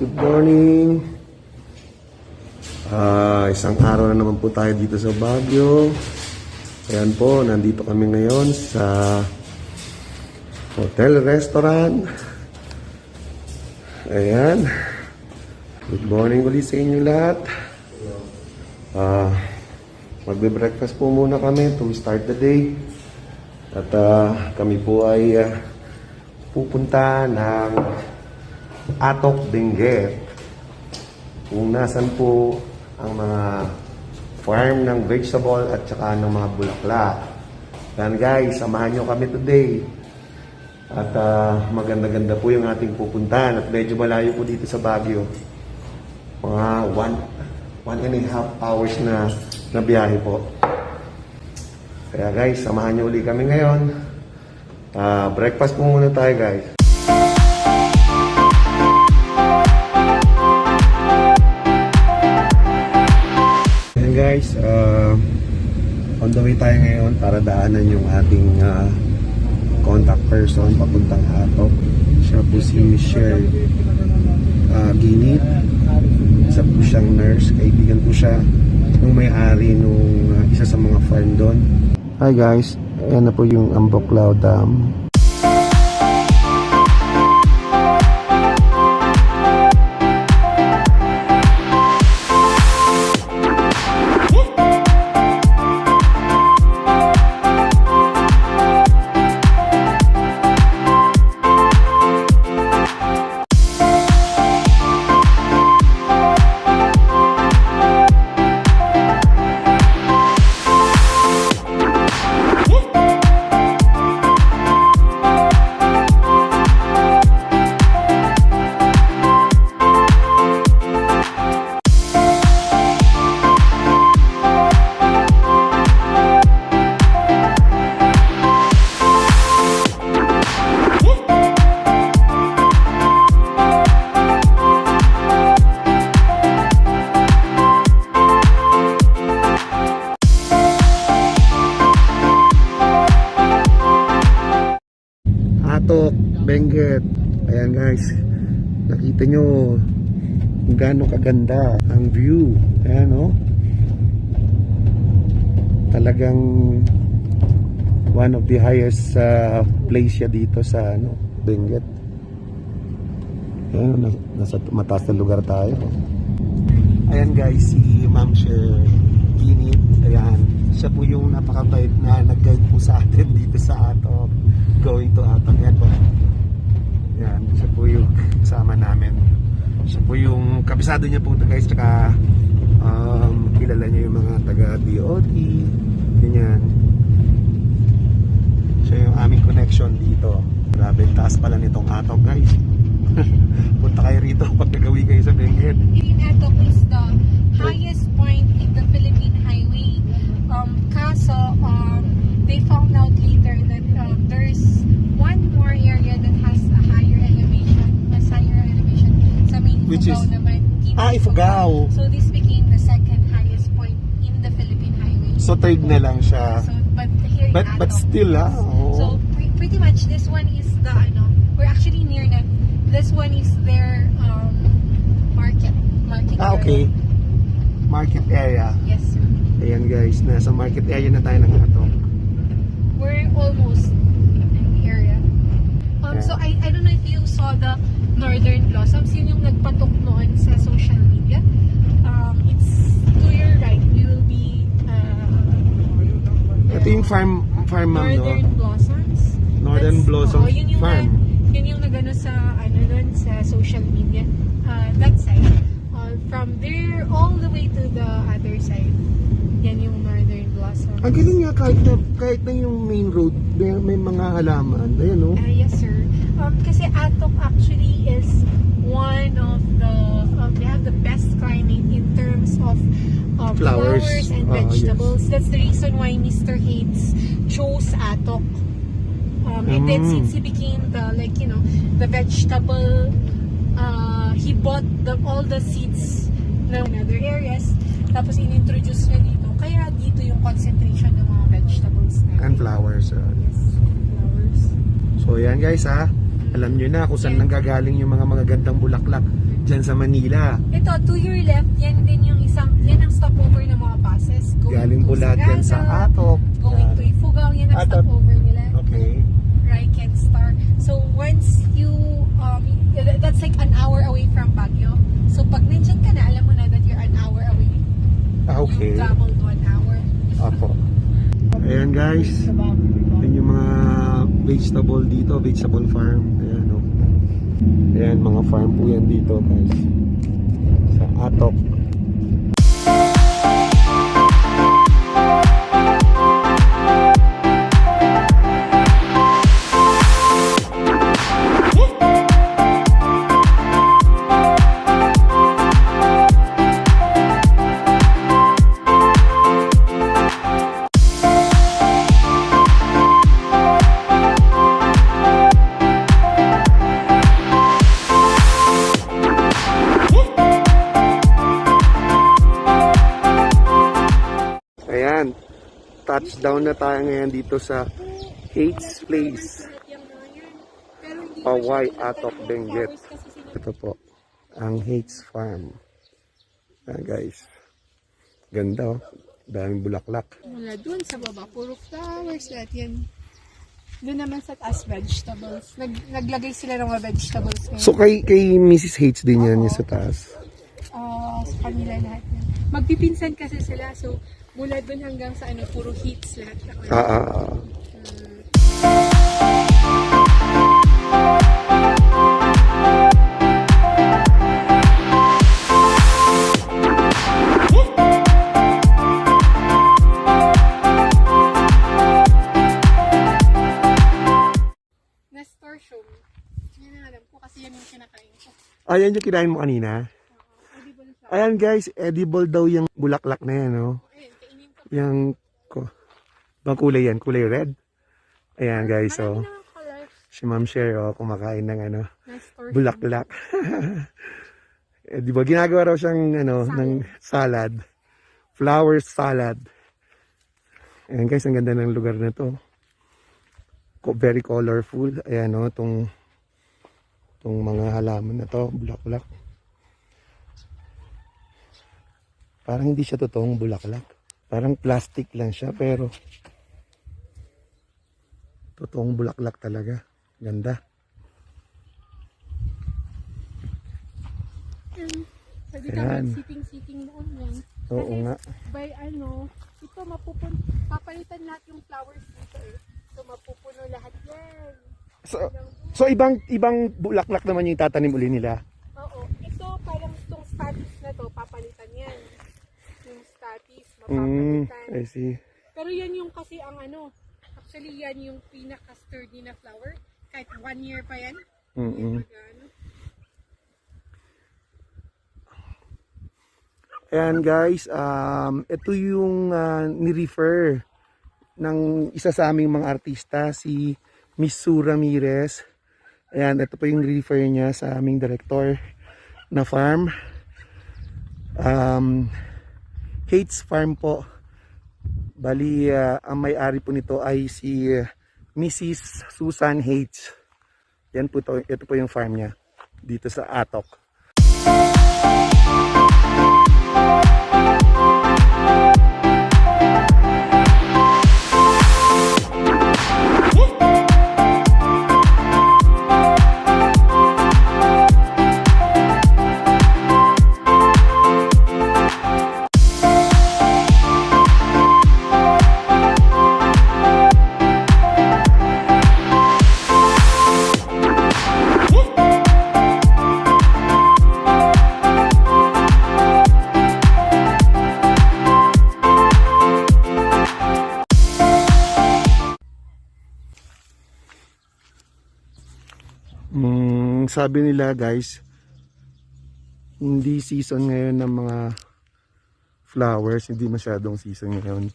good morning. Isang araw na naman po tayo dito sa Baguio. Ayan po, nandito kami ngayon sa hotel, restaurant. Ayan. Good morning ulit sa inyo lahat. Magbe-breakfast po muna kami to start the day. At kami po ay pupunta ng Atok, Benguet, kung nasan po ang mga farm ng vegetable at saka ng mga bulaklak. Yan guys, samahan nyo kami today. At maganda-ganda po yung ating pupuntahan at medyo malayo po dito sa Baguio. Mga 1.5 hours na biyahe po. Kaya guys, samahan nyo ulit kami ngayon. Breakfast po muna tayo guys. Ayan guys, on the way tayo ngayon para daanan yung ating contact person papuntang Atok. Siya po si Michelle Ginit. Isa po siyang nurse. Kaibigan po siya nung may-ari nung isa sa mga farm doon. Hi guys, ayan na po yung Amboklao Dam. Atok, Benguet. Ayan guys, nakita nyo kung gaano kaganda ang view. Ayan talagang one of the highest place siya dito sa Benguet. Ayan, nasa mataas na lugar tayo. Ayan guys, si Ma'am Cher Ginit. Ayan, siya po yung napakabait na nag-guide po sa atin dito sa Atok, going to Atok. Yan po. Yan, siya po yung kasama namin. Siya po yung kabisado niya po ito guys. Tsaka kilala niya yung mga taga-DOT. Ganyan. Siya yung aming connection dito. Grabe, taas pala nitong Atok guys. Punta kayo rito pag nagawi kayo sa Benguet. Atok is the highest point in the Philippine Highway. Kaso, they found out later that there's one more area that has a higher elevation, sa main Which Ifugao is? naman. Ifugao. So this became the second highest point in the Philippine Highway. So third na lang siya. So, but here in But Atok. still So pretty much this one is the we're actually near na. This one is their market okay. area. Market area. Yes, sir. Ayan guys, nasa market area na tayo ng Atok. We're almost in the area. So I don't know if you saw the Northern Blossoms. Yun yung nagpatok noon sa social media. It's to your right. We will be Ito yung farm ma'am, Northern Blossoms. Northern Blossoms yun yung Farm. Yun yung nagano sa doon sa social media. That side. From there all the way to the other side. Yan yung Northern Blossoms. Ang galing nga kahit na yung main road may mga halaman. Ayan Yes sir. Kasi Atok actually is one of the they have the best climate in terms of flowers and vegetables. Yes. That's the reason why Mr. Hates chose Atok. And then since he became the vegetable, he bought all the seeds ng other areas. Tapos in-introduce niya dito. Kaya dito yung concentration ng mga vegetables na. And flowers. Yes, flowers. So yan guys Alam nyo na kung saan nanggagaling yung mga magagandang bulaklak dyan sa Manila. Ito, to your left, yan din yung yan ang stopover ng mga buses. Galing to Bulat yan sa Sagada, Atok. Going to Ifugao, yan ang Atok. stopover nila. Okay. Riken Star. So once you, that's like an hour away from Baguio. So pag nandyan ka na, alam mo na that you're an hour away. Okay. You traveled 1 hour. Apo. Ayan guys. Ayan yung mga vegetable dito. Vegetable farm. Ayan o. Ayan mga farm po yan dito guys. Sa Atok. Ayan, touchdown na tayo ngayon dito sa Hates Place, Paway, Atok, Benguet. Ito po, ang Hates Farm. Ayan guys, ganda oh, daming bulaklak. Wala doon sa baba, puro flowers lahat yan. Doon naman sa taas, vegetables. Naglagay sila ng mga vegetables ngayon. So kay Mrs. Hates din yan yung sa taas? Sa kanila lahat yan. Magpipinsan kasi sila, so mula doon hanggang sa puro heats lahat. Nasturtium. Yan ang alam ko kasi yan yung kinakain ko. Ayan yung kinain mo kanina? Edible siya. Ayan guys, edible daw yung bulaklak na yan, no? Ayun, kainin ko. Yung, bang kulay yan? Kulay red? Ayan guys, so, Marami na color. si Ma'am Sher, oh, kumakain ng Nasturtium. bulaklak. Di ba, ginagawa raw siyang, ng salad. Flower salad. Ayan guys, ang ganda ng lugar na to. Very colorful. Ayan, no, tong mga halaman na to, bulaklak. Parang hindi siya totoong bulaklak. Parang plastic lang siya, pero totoong bulaklak talaga. Ganda. Pwede ka Ayan. mag-sitting doon yan. Oo nga. By ito papalitan lahat yung flowers dito eh. So mapupuno lahat yan. So ibang bulaklak naman yung tatanim uli nila. Oo. Ito parang itong status na to, papalitan yan. Yung status, Mm, mapapalitan. I see. Pero yan yung kasi ang actually yan yung pinaka-sturdy na flower. Kahit 1 year pa yan. Mm-mm. Mag-ano. Ayan guys, ito yung ni-refer ng isa sa aming mga artista, si Miss Sue Ramirez. Ayan, ito po yung refer niya sa aming director na farm. Hates Farm po. Bali, ang may-ari po nito ay si Mrs. Susan Hates. Yan po ito po yung farm niya dito sa Atok. Sabi nila guys, hindi season ngayon ng mga flowers, hindi masyadong season ngayon.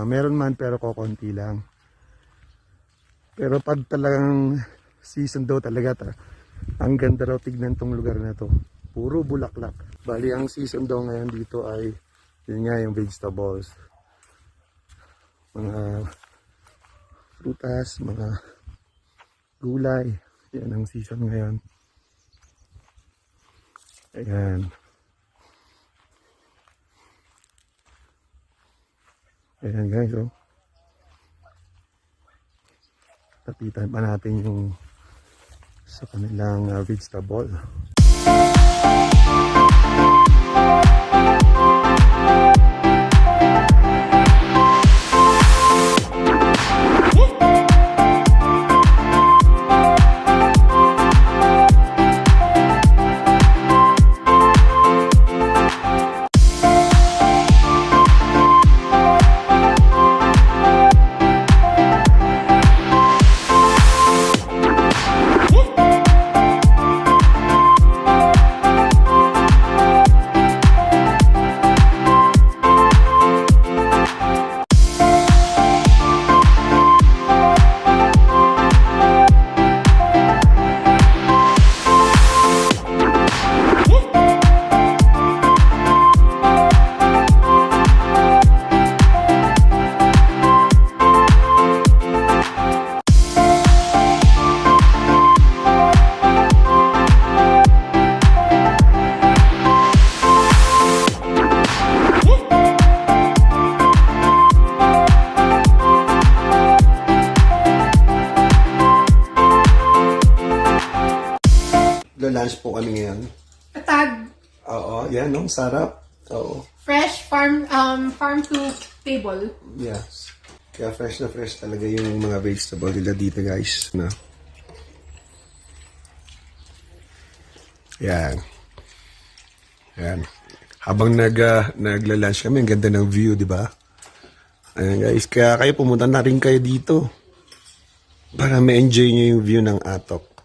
Meron man pero kokonti lang. Pero pag talagang season daw talaga, ang ganda raw tignan tong lugar na to. Puro bulaklak. Bali ang season daw ngayon dito ay yun nga yung vegetables. Mga prutas, mga gulay. Yan ang season ngayon. Ayan. Ayan guys, oh. Tapitan pa natin yung sa kanilang vegetable. Lunch po kami ngayon. Patag. Oo, yan, no? Sarap. Oo. Fresh farm to table. Yes. Kaya fresh na fresh talaga yung mga vegetable nila dito, guys. Na. Yan. Yan. Habang nagla-lunch kami, ang ganda ng view, di ba? Ayan, guys. Kaya kayo pumunta na rin kayo dito para ma-enjoy nyo yung view ng Atok.